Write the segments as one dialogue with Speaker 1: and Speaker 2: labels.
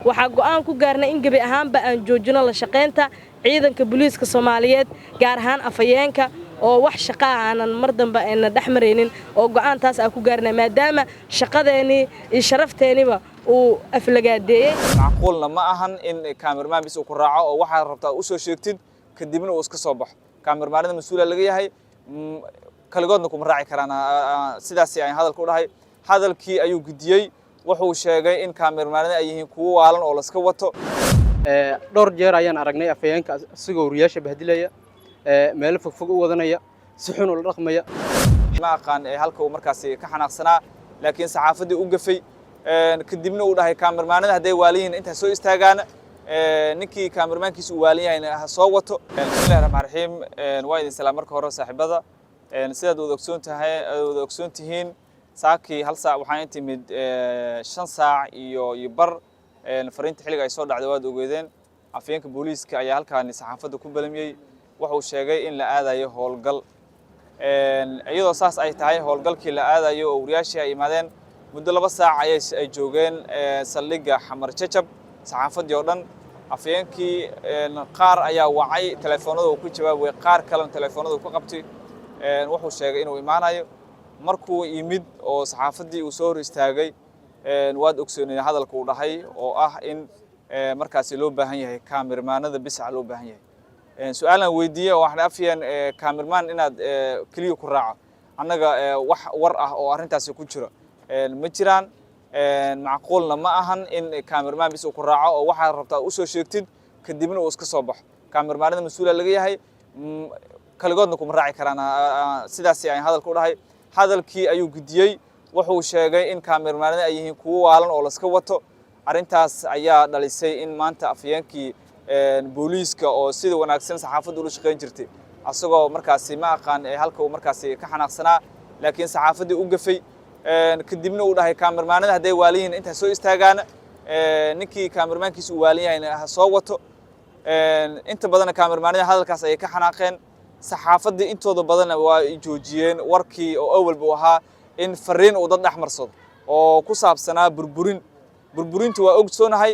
Speaker 1: waxaa go'aan ku gaarnay in gabi ahaanba aan joojino la shaqaynta ciidanka booliiska Soomaaliyeed gaar ahaan afayeenka oo wax shaqo aanan mar dambe ayna dhaxmareynin oo go'aantaas aan ku gaarnay maadaama shaqadeeni iyo sharafteeniba uu aflagaadeeyay
Speaker 2: macquulna ma ahan in cameraman bis uu ku raaco oo waxa rabtaa u soo sheegtid kadibna uu iska soo baxo cameramanada mas'uul laga yahay kaligoodna kuma raaci karaan sidaas ay hadalku dhahay hadalkii ayuu gudiyay wuxuu sheegay in cameramanada ay yihiin kuwa waalan oo la iska wato
Speaker 3: dhowr jeer ayaan aragnay afayeenka asigoo riyaasha bahdilaya meel fog u wadanaya si xun u dhaqmaya
Speaker 2: ma aqaan halka uu markaas ka xanaaqsanaa laakiin saxaafadii u gafay kadibna uu dhahay cameramanada haday waaliyiin inta soo istaagaan ninkii cameramankiisu uu waaliyahay ha soo wato bismillaahir rahmaanir rahiim waa idin salaam marka hore saaxiibada sidaad wada ogsoon tihiin saakii hal saac waxaan intimid 5 saac iyo bar fariinta xiliga ay soo dhacday waad ogeedeen afayeenka booliiska ayaa halkaan saxaafada ku balamiyay wuxuu sheegay in la aadayo howlgal iyadoo saas ay tahay howlgalkii la aadayo oo wariyaashii ay imaadeen muddo 2 saac ay joogeen saldhigga Xamar Jajab saxaafadii oo dhan afayeenkii qaar ayaa wacay telefoonada ku jawaabay qaar kale telefoonada ku qabtay wuxuu sheegay inuu imaanayo markuu yimid oo saxaafadii uu soo hor istaagay waad ogsoonay hadalka uu dhahay oo ah in markaas loo baahan yahay cameramanada bis loo baahan yahay su'aalan weydiiyay oo waxaan afiyeen cameraman inaad kaliya ku raaco annaga wax war ah oo arintaas ku jira ma jiraan macquulna ma ahan in cameraman bis uu ku raaco oo waxa rabtaa u soo sheegtid kadibna uu iska soo baxo cameramanada mas'uul laga yahay kaligoodna kuma raaci karaan sidaas ay hadalku dhahay hadalkii ayuu gudiyay wuxuu sheegay in cameramanada ay yihiin kuwa waalan oo la iska wato arintaas ayaa dhalisay in maanta afayeenkii booliiska oo sida wanaagsan saxaafadda u shaqeyn jirtay asagoo markaas ma aqaan halka uu markaas ka xanaaqsanaa laakiin saxaafadii u gafay kadibna uu dhahay cameramanada haday waaliyiin inta soo istaagaan ninkii cameramankiisu uu waaliyahay ha soo wato inta badan cameramanada hadalkaas ay ka xanaaqeen saxaafadii intooda badan waa joojiyeen warkii oo awalba ahaa in fariin uu dad dhaxmarsado oo ku saabsanaa burburintu waa ogsoonahay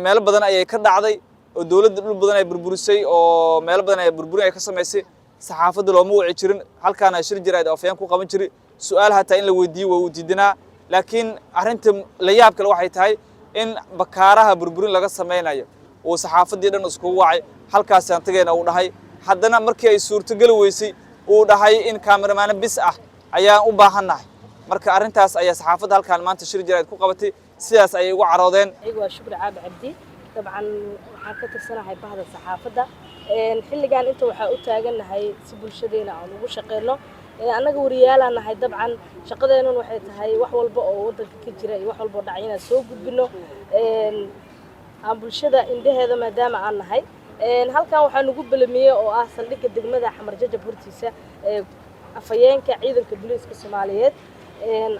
Speaker 2: meel badan ayay ka dhacday oo dawladda dhul badan ay burburisay oo meel badan ay burburin ay ka sameysay saxaafadda looma wici jirin halkaan ay shir jiray afayeen ku qaban jiray su'aal hataa in la weydiiyo waa uu diidinaa laakiin arinta la yaab kale waxay tahay in bakaaraha burburin laga sameynayo oo saxaafadii dhan isku wacay halkaas aan tageena uu dhahay haddana markii ay suurtagal weysay uu dhahay in cameraman bis ah ayaan u baahanahay marka arintaas ayaa saxaafadda halkaan maanta shir jiray ku qabatay sidaas ay ugu caroodeen
Speaker 1: iyagu waa Shukri Caab Cabdi dabcan waxaan ka tirsanahay bahda saxaafadda xilligan inta waxa u taaganahay si bulshadeena aan ugu shaqeeyno anaga wariyaalaha nahay dabcan shaqadeena waxay tahay wax walba oo wadanka ka jira iyo wax walba dhacayna soo gudbino aan bulshada indhaheeda maadaama aan nahay halkan waxaan ugu balamiyay oo ah saldhigga degmada Xamar Jajab hortiisa afayeenka ciidanka booliiska Soomaaliyeed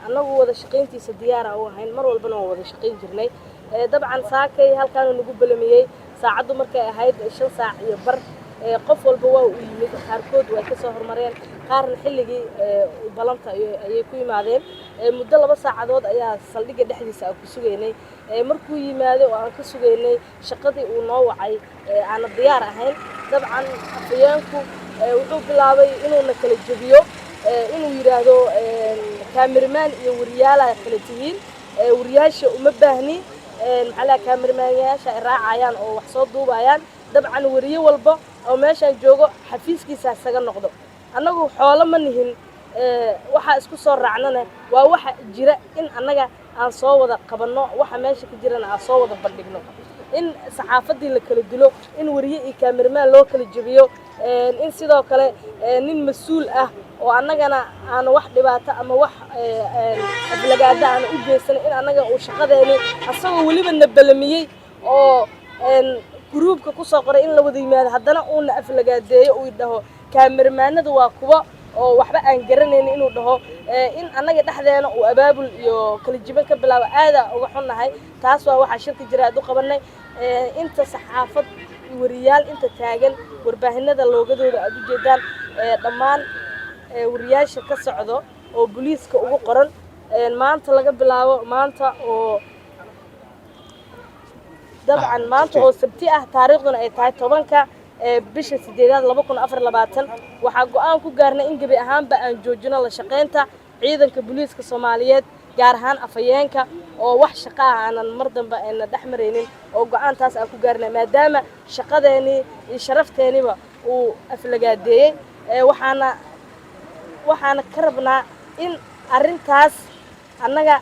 Speaker 1: anagu wada shaqeyntiisa diyaar ah oo ahayn mar walbana wada shaqeyn jirnay dabcan saakay halkan ugu balamiyay saacadu markay ahayd 5 saac iyo bar qof walba waa u yimid qaarkood way ka soo hormareen qaarna xilligii balanta ayay ku yimaadeen muddo 2 saacadood ayaa saldhigga dhexdiisa ku sugeynay markuu yimaado oo aan ka sugeynay shaqadii uu noo wacay aan diyaar ahayn dabcan afayeenku wuxuu bilaabay inuu na kala jabiyo inuu yiraahdo cameraman iyo wariyaalaha kala tihiin wariyaasha uma baahni maxaa cameraman-yaasha ay raacayaan oo wax soo duubayaan dabcan wariye walba oo meeshan joogo xafiiskiisa isaga noqdo annagu xoolo ma nihin waxa isku soo raacnana waa waxa jira in annaga aan soo wada qabanno waxa meesha ka jirana aan soo wada bandhigno in saxaafadii la kala dilo in wariye iyo cameraman loo kala jabiyo in sidoo kale nin mas'uul ah oo annagana aan wax dhibaato ama wax aflagaada aan u geysan in annaga uu shaqadeena asagoo waliba nabalamiyay oo groupka ku soo qoray in la wada yimaado haddana uu na aflagaadeeyo uu dhaho cameramanadu waa kuwa oo waxba aan garaneyn inuu dhaho in annaga dhaxdeena uu abaabul iyo kala jiban ka bilaabo aada uga xunnahay taas waa waxa shirka jiraad u qabanay inta saxaafad wariyaal inta taagan warbaahinada loogadooda aad u jeedaan dhammaan wariyaasha ka socdo oo booliiska ugu qoran maanta laga bilaabo maanta oo dabcan maanta oo sabti ah taariikhduna ay tahay 10 bisha 8 2024 waxaa go'aan ku gaarnay in gabi ahaanba aan joojino la shaqeynta ciidanka booliiska Soomaaliyeed gaar ahaan afayeenka oo wax shaqo ah aanan mar dambe ayna dhaxmareynin oo go'aantaas aan ku gaarnay maadaama shaqadeeni iyo sharafteeniba uu aflagaadeeyay waxaana ka rabnaa in arintaas annaga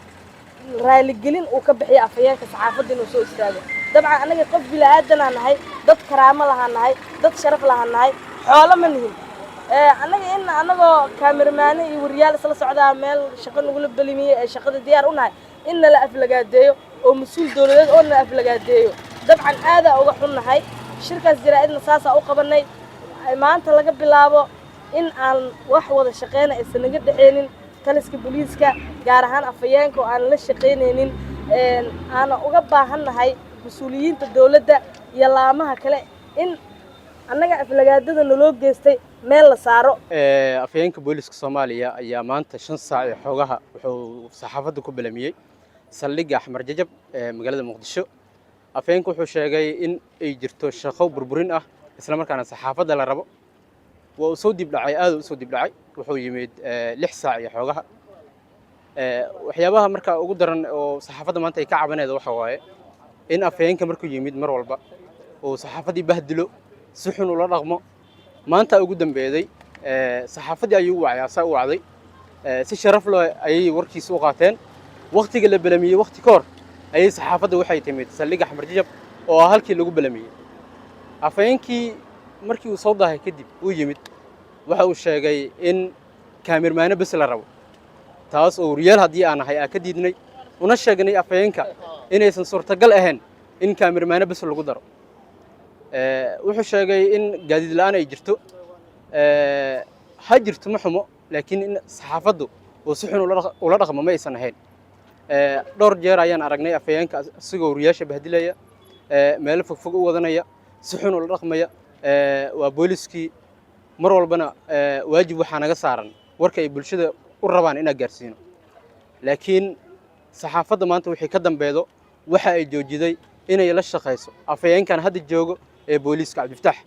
Speaker 1: raaligelin uu ka bixiyo afayeenka saxaafadda inuu soo istaago dabcan annaga qof bilaadan aan nahay dad karaamo lahaan nahay dad sharaf lahaan nahay xoolo ma nihin annagoo kaamirmaane iyo wariyaal isla socdaa meel shaqo nagula belimiyey ee shaqada diyaar u nahay in nala aflagaadeeyo oo mas-uul dowladeed oo nala aflagaadeeyo dabcan aadaa uga xunnahay shirkaas jaraa'idna saasaa u qabanay maanta laga bilaabo in aan wax wada shaqeyna aysan naga dhexeynin taliska booliiska gaar ahaan afayeenka oo aan la shaqeyneynin aana uga baahannahay mas-uuliyiinta dowladda iyo laamaha kale in annaga aflagaadada naloo geystay meel la saaro
Speaker 3: afayeenka booliiska Soomaaliya ayaa maanta 5 saac ee xogaha wuxuu saxaafadda ku bilaamiyay saldhigga Axmar Jajab ee magaalada Muqdisho afayeenku wuxuu sheegay in ay jirto shaqo burburin ah isla markaana saxaafadda la rabo waa soo dib dhacay aad u soo dib dhacay wuxuu yimid 6 saac ee xogaha waxyaabaha marka ugu daran oo saxaafadda maanta ay ka cabanaydo waxa waaye in afayeenka markuu yimid mar walba oo saxaafadii bahdilo si xun ula dhaqmo maanta ugu dambeeyay saxaafadii ayuu wacay u wacday si sharaf leh ayay warkiisa u qaateen waqtiga la bilaamiyay waqti ka hor ayay saxaafadda waxay timid saldhigga Axmar Jajab oo halkii lagu bilaamiyay afayeenkii markii uu soo daahay kadib uu yimid waxa uu sheegay in kaamirmaane bas la rabo taas oo wariyaal haddii aan ahay ka diidnay una sheegnay afayeenka inaysan suurtagal ahayn in kaamirmaane bas lagu daro wuxuu sheegay in gaadiid la'aan ay jirto ha jirto ma xumo laakiin in saxaafaddu oo si xun ula dhaqmo ma aysan ahayn dhowr jeer ayaan aragnay afayeenka asigoo wariyaasha bahdilaya meel fogfog u wadanaya si xun ula dhaqmaya waa booliiskii mar walbana waajib waxaa naga saaran warka ay bulshada u rabaan inaan gaarsiino laakiin saxaafadda maanta wixii ka dambeedo waxa ay joojiday inay la shaqeyso afayeenkan hadda joogo ee booliiska Cabdi Fataax